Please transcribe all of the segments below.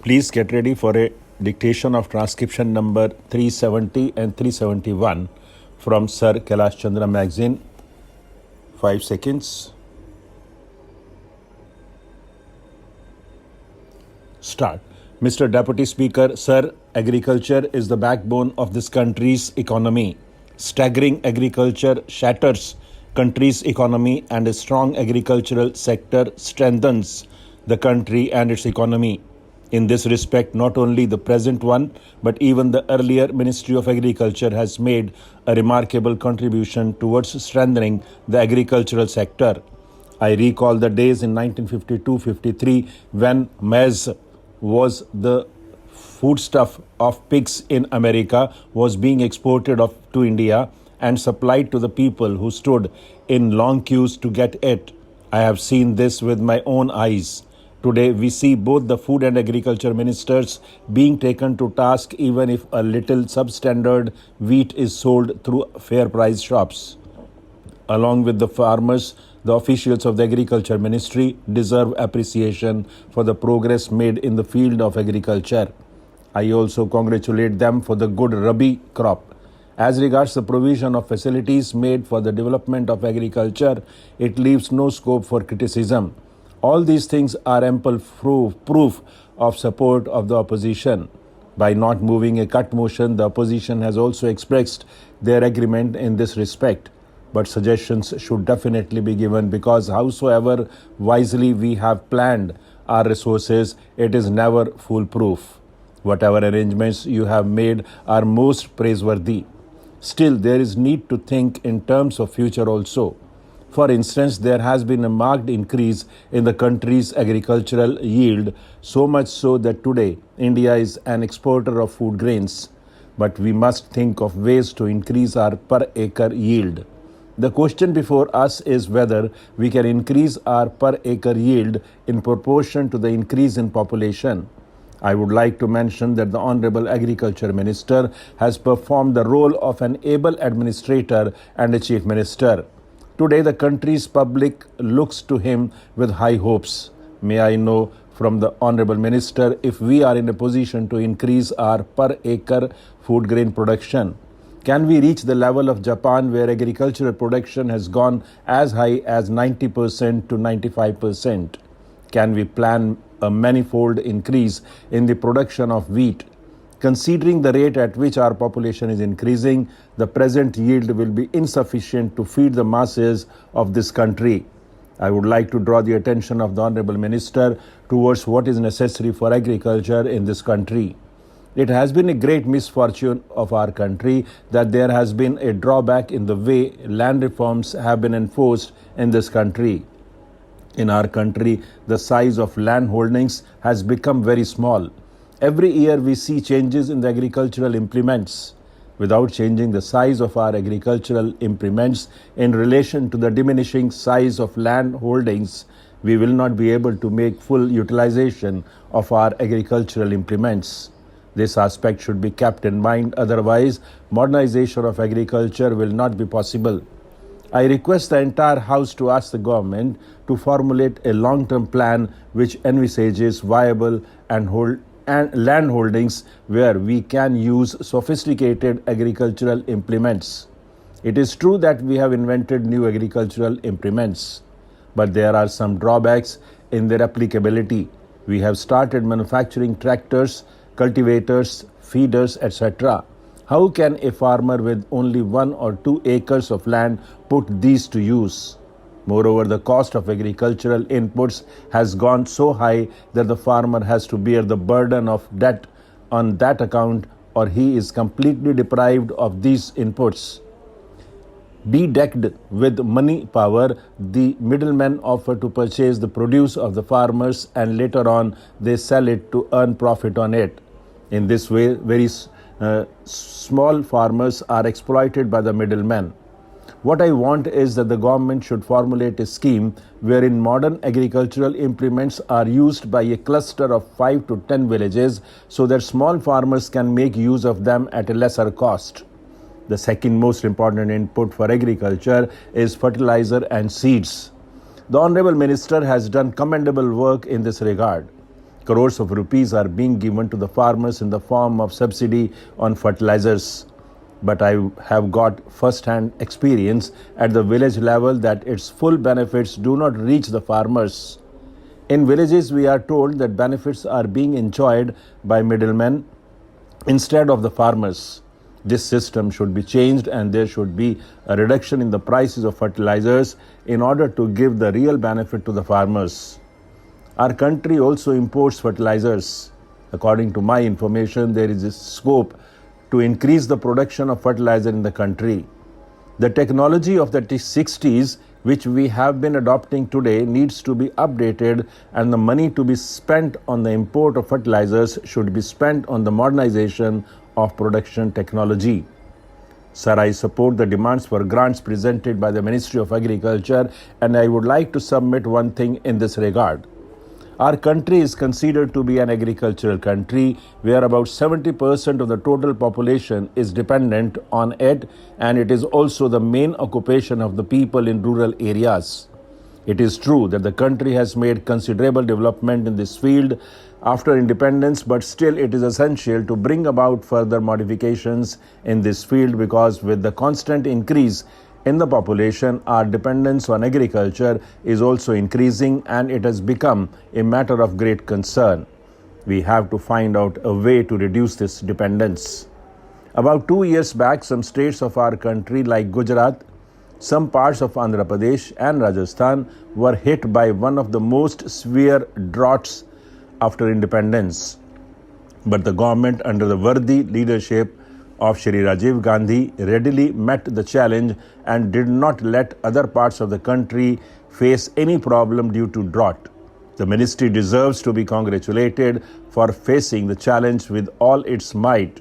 Please get ready for a dictation of transcription number 370 and 371 from Sir Kailash Chandra magazine. 5 seconds. Start. Mr. Deputy Speaker, Sir, agriculture is the backbone of this country's economy. Staggering agriculture shatters country's economy, and a strong agricultural sector strengthens the country and its economy. In this respect, not only the present one, but even the earlier Ministry of Agriculture has made a remarkable contribution towards strengthening the agricultural sector. I recall the days in 1952-53 when maize was the foodstuff of pigs in America, was being exported to India and supplied to the people who stood in long queues to get it. I have seen this with my own eyes. Today, we see both the food and agriculture ministers being taken to task even if a little substandard wheat is sold through fair price shops. Along with the farmers, the officials of the agriculture ministry deserve appreciation for the progress made in the field of agriculture. I also congratulate them for the good Rabi crop. As regards the provision of facilities made for the development of agriculture, it leaves no scope for criticism. All these things are ample proof of support of the opposition. By not moving a cut motion, the opposition has also expressed their agreement in this respect. But suggestions should definitely be given, because howsoever wisely we have planned our resources, it is never foolproof. Whatever arrangements you have made are most praiseworthy. Still, there is need to think in terms of future also. For instance, there has been a marked increase in the country's agricultural yield, so much so that today India is an exporter of food grains. But we must think of ways to increase our per acre yield. The question before us is whether we can increase our per acre yield in proportion to the increase in population. I would like to mention that the Honorable Agriculture Minister has performed the role of an able administrator and a chief minister. Today, the country's public looks to him with high hopes. May I know from the Honorable Minister if we are in a position to increase our per acre food grain production? Can we reach the level of Japan, where agricultural production has gone as high as 90% to 95%? Can we plan a manifold increase in the production of wheat? Considering the rate at which our population is increasing, the present yield will be insufficient to feed the masses of this country. I would like to draw the attention of the Honorable Minister towards what is necessary for agriculture in this country. It has been a great misfortune of our country that there has been a drawback in the way land reforms have been enforced in this country. In our country, the size of land holdings has become very small. Every year we see changes in the agricultural implements. Without changing the size of our agricultural implements in relation to the diminishing size of land holdings, we will not be able to make full utilization of our agricultural implements. This aspect should be kept in mind, otherwise modernization of agriculture will not be possible. I request the entire House to ask the government to formulate a long-term plan which envisages viable and land holdings where we can use sophisticated agricultural implements. It is true that we have invented new agricultural implements, but there are some drawbacks in their applicability. We have started manufacturing tractors, cultivators, feeders, etc. How can a farmer with only 1 or 2 acres of land put these to use? Moreover, the cost of agricultural inputs has gone so high that the farmer has to bear the burden of debt on that account, or he is completely deprived of these inputs. Bedecked with money power, the middlemen offer to purchase the produce of the farmers and later on they sell it to earn profit on it. In this way, very small farmers are exploited by the middlemen. What I want is that the government should formulate a scheme wherein modern agricultural implements are used by a cluster of 5 to 10 villages so that small farmers can make use of them at a lesser cost. The second most important input for agriculture is fertilizer and seeds. The Honorable Minister has done commendable work in this regard. crores of rupees are being given to the farmers in the form of subsidy on fertilizers. But I have got first-hand experience at the village level that its full benefits do not reach the farmers. In villages, we are told that benefits are being enjoyed by middlemen instead of the farmers. This system should be changed and there should be a reduction in the prices of fertilizers in order to give the real benefit to the farmers. Our country also imports fertilizers. According to my information, there is a scope to increase the production of fertilizer in the country. The technology of the 60s, which we have been adopting today, needs to be updated, and the money to be spent on the import of fertilizers should be spent on the modernization of production technology. Sir, I support the demands for grants presented by the Ministry of Agriculture, and I would like to submit one thing in this regard. Our country is considered to be an agricultural country where about 70% of the total population is dependent on it, and it is also the main occupation of the people in rural areas. It is true that the country has made considerable development in this field after independence, but still it is essential to bring about further modifications in this field because with the constant increase in the population, our dependence on agriculture is also increasing and it has become a matter of great concern. We have to find out a way to reduce this dependence. About 2 years back, some states of our country like Gujarat, some parts of Andhra Pradesh and Rajasthan were hit by one of the most severe droughts after independence. But the government under the worthy leadership of Shri Rajiv Gandhi readily met the challenge and did not let other parts of the country face any problem due to drought. The ministry deserves to be congratulated for facing the challenge with all its might.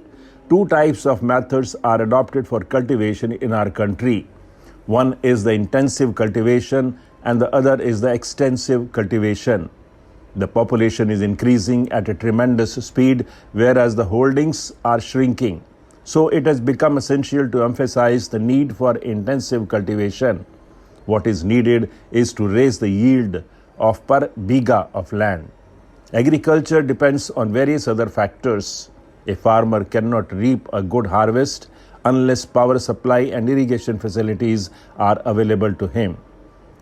Two types of methods are adopted for cultivation in our country. One is the intensive cultivation and the other is the extensive cultivation. The population is increasing at a tremendous speed, whereas the holdings are shrinking. So it has become essential to emphasize the need for intensive cultivation. What is needed is to raise the yield of per biga of land. Agriculture depends on various other factors. A farmer cannot reap a good harvest unless power supply and irrigation facilities are available to him.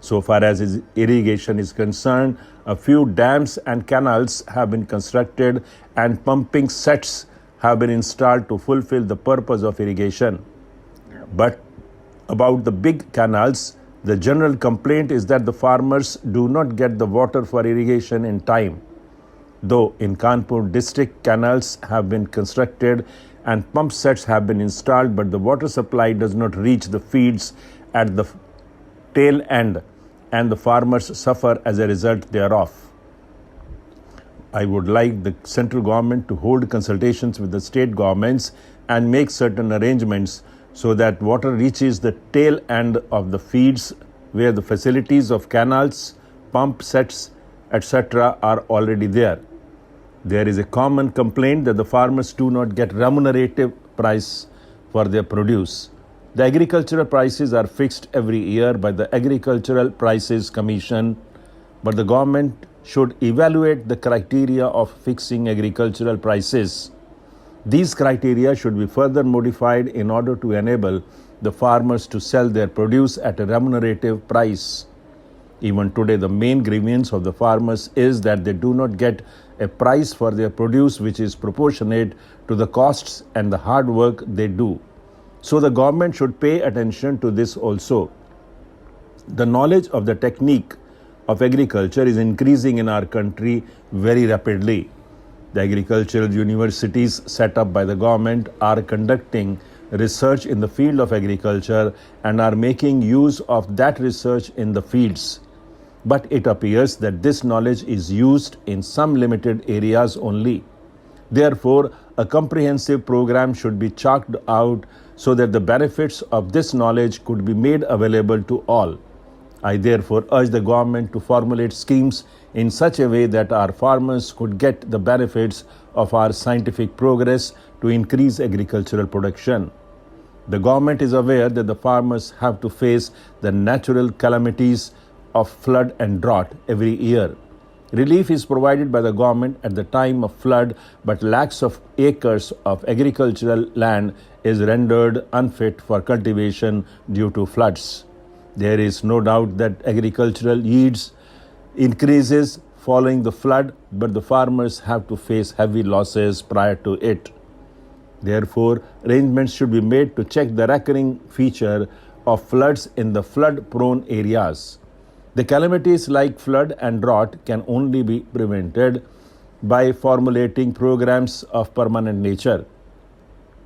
So far as his irrigation is concerned, a few dams and canals have been constructed and pumping sets have been installed to fulfill the purpose of irrigation. But about the big canals, the general complaint is that the farmers do not get the water for irrigation in time. Though in Kanpur district, canals have been constructed and pump sets have been installed, but the water supply does not reach the fields at the tail end, and the farmers suffer as a result thereof. I would like the central government to hold consultations with the state governments and make certain arrangements so that water reaches the tail end of the fields where the facilities of canals, pump sets, etc. are already there. There is a common complaint that the farmers do not get remunerative price for their produce. The agricultural prices are fixed every year by the Agricultural Prices Commission, but the government should evaluate the criteria of fixing agricultural prices. These criteria should be further modified in order to enable the farmers to sell their produce at a remunerative price. Even today, the main grievance of the farmers is that they do not get a price for their produce which is proportionate to the costs and the hard work they do. So the government should pay attention to this also. The knowledge of the technique of agriculture is increasing in our country very rapidly. The agricultural universities set up by the government are conducting research in the field of agriculture and are making use of that research in the fields. But it appears that this knowledge is used in some limited areas only. Therefore, a comprehensive program should be chalked out so that the benefits of this knowledge could be made available to all. I therefore urge the government to formulate schemes in such a way that our farmers could get the benefits of our scientific progress to increase agricultural production. The government is aware that the farmers have to face the natural calamities of flood and drought every year. Relief is provided by the government at the time of flood, but lakhs of acres of agricultural land is rendered unfit for cultivation due to floods. There is no doubt that agricultural yields increases following the flood, but the farmers have to face heavy losses prior to it. Therefore, arrangements should be made to check the recurring feature of floods in the flood-prone areas. The calamities like flood and drought can only be prevented by formulating programs of permanent nature.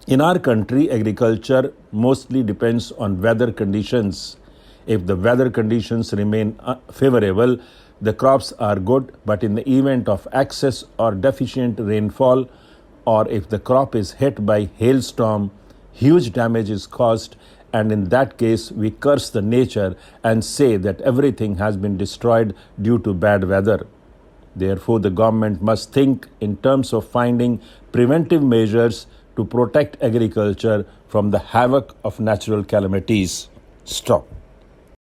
In our country, agriculture mostly depends on weather conditions. If the weather conditions remain favorable, the crops are good, but in the event of excess or deficient rainfall, or if the crop is hit by hailstorm, huge damage is caused, and in that case we curse the nature and say that everything has been destroyed due to bad weather. Therefore, the government must think in terms of finding preventive measures to protect agriculture from the havoc of natural calamities. Stop.